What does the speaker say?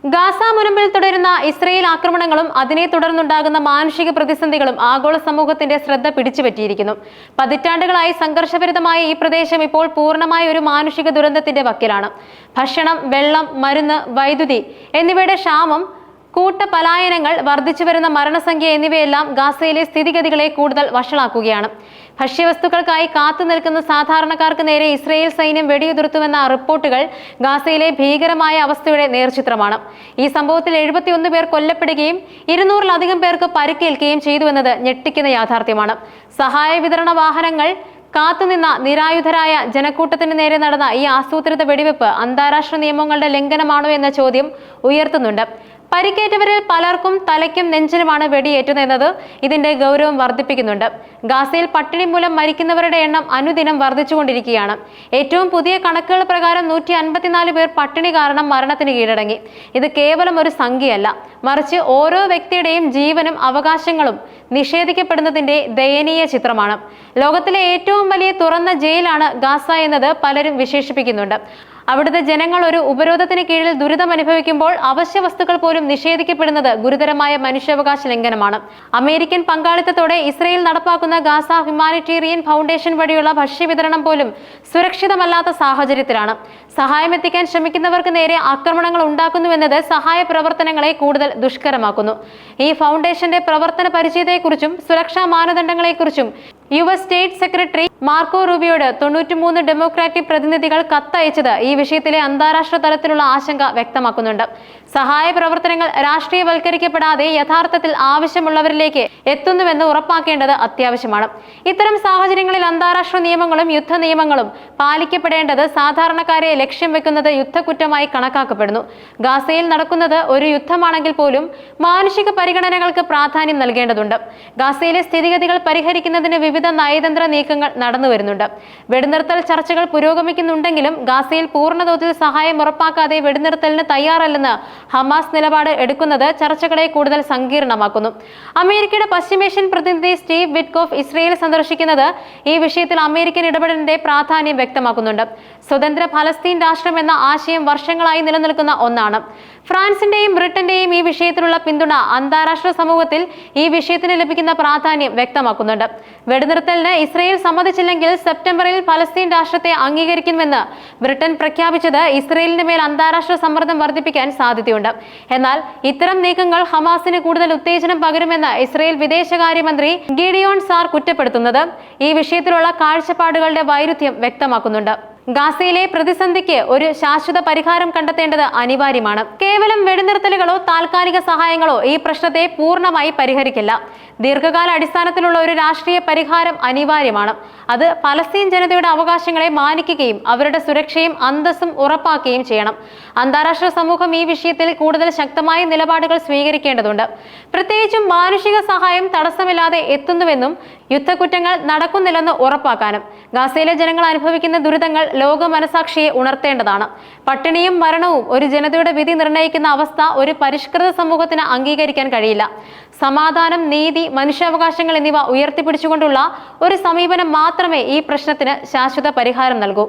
Gaza മുനമ്പിൽ തുടരുന്ന Israel ആക്രമണങ്ങളും അതിനെ തുടർന്നുണ്ടാകുന്ന മാനുഷിക പ്രതിസന്ധികളും ആഗോള സമൂഹത്തിന്റെ ശ്രദ്ധ പിടിച്ചുപറ്റിയിരിക്കുന്നു. പതിറ്റാണ്ടുകളായി സംഘർഷഭരിതമായ ഈ പ്രദേശം ഇപ്പോൾ പൂർണ്ണമായ ഒരു മാനുഷിക ദുരന്തത്തിന്റെ വക്കിലാണ്. ഭക്ഷണം, വെള്ളം, മരുന്ന്, വൈദ്യുതി എന്നിവയുടെ ക്ഷാമം, കൂട്ടപലായനങ്ങൾ, വർദ്ധിച്ചുവരുന്ന മരണസംഖ്യ എന്നിവയെല്ലാം ഗാസയിലെ സ്ഥിതിഗതികളെ കൂടുതൽ വഷളാക്കുകയാണ്. ഭക്ഷ്യവസ്തുക്കൾക്കായി കാത്തുനിൽക്കുന്ന സാധാരണക്കാർക്ക് നേരെ ഇസ്രയേൽ സൈന്യം വെടിയുതിർത്തുവെന്ന റിപ്പോർട്ടുകൾ ഗാസയിലെ ഭീകരമായ അവസ്ഥയുടെ നേർചിത്രമാണ്. ഈ സംഭവത്തിൽ 71 പേർ കൊല്ലപ്പെടുകയും 200-ലധികം പേർക്ക് പരിക്കേൽക്കുകയും ചെയ്തുവെന്നത് ഞെട്ടിക്കുന്ന യാഥാർത്ഥ്യമാണ്. സഹായ വിതരണ വാഹനങ്ങൾ കാത്തുനിന്ന നിരായുധരായ ജനക്കൂട്ടത്തിന് നേരെ നടന്ന ഈ ആസൂത്രിത വെടിവെപ്പ് അന്താരാഷ്ട്ര നിയമങ്ങളുടെ ലംഘനമാണോ എന്ന ചോദ്യം ഉയർത്തുന്നുണ്ട്. പരിക്കേറ്റവരിൽ പലർക്കും തലയ്ക്കും നെഞ്ചിനുമാണ് വെടിയേറ്റുന്നത് ഇതിന്റെ ഗൗരവം വർദ്ധിപ്പിക്കുന്നുണ്ട്. ഗാസയിൽ പട്ടിണി മൂലം മരിക്കുന്നവരുടെ എണ്ണം അനുദിനം വർദ്ധിച്ചുകൊണ്ടിരിക്കുകയാണ്. ഏറ്റവും പുതിയ കണക്കുകൾ പ്രകാരം 154 പേർ പട്ടിണി കാരണം മരണത്തിന് കീഴടങ്ങി. ഇത് കേവലം ഒരു സംഖ്യയല്ല, മറിച്ച് ഓരോ വ്യക്തിയുടെയും ജീവനും അവകാശങ്ങളും നിഷേധിക്കപ്പെടുന്നതിന്റെ ദയനീയ ചിത്രമാണ്. ലോകത്തിലെ ഏറ്റവും വലിയ തുറന്ന ജയിലാണ് ഗാസ എന്നത് പലരും വിശേഷിപ്പിക്കുന്നുണ്ട്. അവിടുത്തെ ജനങ്ങൾ ഒരു ഉപരോധത്തിന് കീഴിൽ ദുരിതം അനുഭവിക്കുമ്പോൾ അവശ്യ വസ്തുക്കൾ പോലും നിഷേധിക്കപ്പെടുന്നത് ഗുരുതരമായ മനുഷ്യാവകാശ ലംഘനമാണ്. അമേരിക്കൻ പങ്കാളിത്തത്തോടെ ഇസ്രയേൽ നടപ്പാക്കുന്ന ഗാസ ഹ്യൂമാനിറ്റേറിയൻ ഫൗണ്ടേഷൻ വഴിയുള്ള ഭക്ഷ്യവിതരണം പോലും സുരക്ഷിതമല്ലാത്ത സാഹചര്യത്തിലാണ്. സഹായം എത്തിക്കാൻ ശ്രമിക്കുന്നവർക്ക് നേരെ ആക്രമണങ്ങൾ ഉണ്ടാക്കുന്നുവെന്നത് സഹായ പ്രവർത്തനങ്ങളെ കൂടുതൽ ദുഷ്കരമാക്കുന്നു. ഈ ഫൗണ്ടേഷന്റെ പ്രവർത്തന പരിചയത്തെക്കുറിച്ചും സുരക്ഷാ മാനദണ്ഡങ്ങളെക്കുറിച്ചും US സ്റ്റേറ്റ് സെക്രട്ടറി മാർക്കോ റൂബിയോട് 93 ഡെമോക്രാറ്റിക് പ്രതിനിധികൾ കത്തയച്ചത് ഈ വിഷയത്തിലെ അന്താരാഷ്ട്ര തലത്തിലുള്ള ആശങ്ക വ്യക്തമാക്കുന്നുണ്ട്. സഹായ പ്രവർത്തനങ്ങൾ രാഷ്ട്രീയവൽക്കരിക്കപ്പെടാതെ യഥാർത്ഥത്തിൽ ആവശ്യമുള്ളവരിലേക്ക് എത്തുന്നുവെന്ന് ഉറപ്പാക്കേണ്ടത് അത്യാവശ്യമാണ്. ഇത്തരം സാഹചര്യങ്ങളിൽ അന്താരാഷ്ട്ര നിയമങ്ങളും യുദ്ധ നിയമങ്ങളും പാലിക്കപ്പെടേണ്ടത് സാധാരണക്കാരെ ലക്ഷ്യം വെക്കുന്നത് യുദ്ധക്കുറ്റമായി കണക്കാക്കപ്പെടുന്നു. ഗാസയിൽ നടക്കുന്നത് ഒരു യുദ്ധമാണെങ്കിൽ പോലും മാനുഷിക പരിഗണനകൾക്ക് പ്രാധാന്യം നൽകേണ്ടതുണ്ട്. ഗാസയിലെ സ്ഥിതിഗതികൾ പരിഹരിക്കുന്നതിന് വിവിധ നയതന്ത്ര നീക്കങ്ങൾ നടന്നുവരുന്നുണ്ട്. വെടിനിർത്തൽ ചർച്ചകൾ പുരോഗമിക്കുന്നുണ്ടെങ്കിലും ഗാസയിൽ പൂർണ്ണതോതിൽ സഹായം ഉറപ്പാക്കാതെ വെടിനിർത്തലിന് തയ്യാറല്ലെന്ന് ഹമാസ് നിലപാട് എടുക്കുന്നത് ചർച്ചകളെ കൂടുതൽ സങ്കീർണമാക്കുന്നു. അമേരിക്കയുടെ പശ്ചിമേഷ്യൻ പ്രതിനിധി സ്റ്റീവ് വിറ്റ്കോഫ് ഇസ്രയേൽ സന്ദർശിക്കുന്നത് ഈ വിഷയത്തിൽ അമേരിക്കൻ ഇടപെടലിന്റെ പ്രാധാന്യം വ്യക്തമാക്കുന്നുണ്ട്. സ്വതന്ത്ര ഫലസ്തീൻ രാഷ്ട്രം എന്ന ആശയം വർഷങ്ങളായി നിലനിൽക്കുന്ന ഒന്നാണ്. ഫ്രാൻസിന്റെയും ബ്രിട്ടന്റെയും ഈ വിഷയത്തിലുള്ള പിന്തുണ അന്താരാഷ്ട്ര സമൂഹത്തിൽ ഈ വിഷയത്തിന് ലഭിക്കുന്ന പ്രാധാന്യം വ്യക്തമാക്കുന്നുണ്ട്. വെടിനിർത്തലിന് ഇസ്രയേൽ സമ്മതിച്ചില്ലെങ്കിൽ സെപ്റ്റംബറിൽ ഫലസ്തീൻ രാഷ്ട്രത്തെ അംഗീകരിക്കുമെന്ന് ബ്രിട്ടൻ പ്രഖ്യാപിച്ചത് ഇസ്രയേലിന് മേൽ അന്താരാഷ്ട്ര സമ്മർദ്ദം വർദ്ധിപ്പിക്കാൻ സാധ്യതയുണ്ട്. എന്നാൽ ഇത്തരം നീക്കങ്ങൾ ഹമാസിന് കൂടുതൽ ഉത്തേജനം പകരുമെന്ന് ഇസ്രയേൽ വിദേശകാര്യമന്ത്രി ഗിഡിയോൺ സാർ കുറ്റപ്പെടുത്തുന്നത് ഈ വിഷയത്തിലുള്ള കാഴ്ചപ്പാടുകളുടെ വൈരുദ്ധ്യം വ്യക്തമാക്കുന്നുണ്ട്. ഗാസയിലെ പ്രതിസന്ധിക്ക് ഒരു ശാശ്വത പരിഹാരം കണ്ടെത്തേണ്ടത് അനിവാര്യമാണ്. കേവലം വെടിനിർത്തലുകളോ താൽക്കാലിക സഹായങ്ങളോ ഈ പ്രശ്നത്തെ പൂർണ്ണമായി പരിഹരിക്കില്ല. ദീർഘകാല അടിസ്ഥാനത്തിലുള്ള ഒരു രാഷ്ട്രീയ പരിഹാരം അനിവാര്യമാണ്. അത് പലസ്തീൻ ജനതയുടെ അവകാശങ്ങളെ മാനിക്കുകയും അവരുടെ സുരക്ഷയും അന്തസ്സും ഉറപ്പാക്കുകയും ചെയ്യണം. അന്താരാഷ്ട്ര സമൂഹം ഈ വിഷയത്തിൽ കൂടുതൽ ശക്തമായ നിലപാടുകൾ സ്വീകരിക്കേണ്ടതുണ്ട്. പ്രത്യേകിച്ചും മാനുഷിക സഹായം തടസ്സമില്ലാതെ എത്തുന്നുവെന്നും യുദ്ധക്കുറ്റങ്ങൾ നടക്കുന്നില്ലെന്ന് ഉറപ്പാക്കാനും. ഗാസയിലെ ജനങ്ങൾ അനുഭവിക്കുന്ന ദുരിതങ്ങൾ ലോക മനസാക്ഷിയെ ഉണർത്തേണ്ടതാണ്. പട്ടിണിയും മരണവും ഒരു ജനതയുടെ വിധി നിർണ്ണയിക്കുന്ന അവസ്ഥ ഒരു പരിഷ്കൃത സമൂഹത്തിന് അംഗീകരിക്കാൻ കഴിയില്ല. സമാധാനം, നീതി, മനുഷ്യാവകാശങ്ങൾ എന്നിവ ഉയർത്തിപ്പിടിച്ചുകൊണ്ടുള്ള ഒരു സമീപനം മാത്രമേ ഈ പ്രശ്നത്തിന് ശാശ്വത പരിഹാരം നൽകൂ.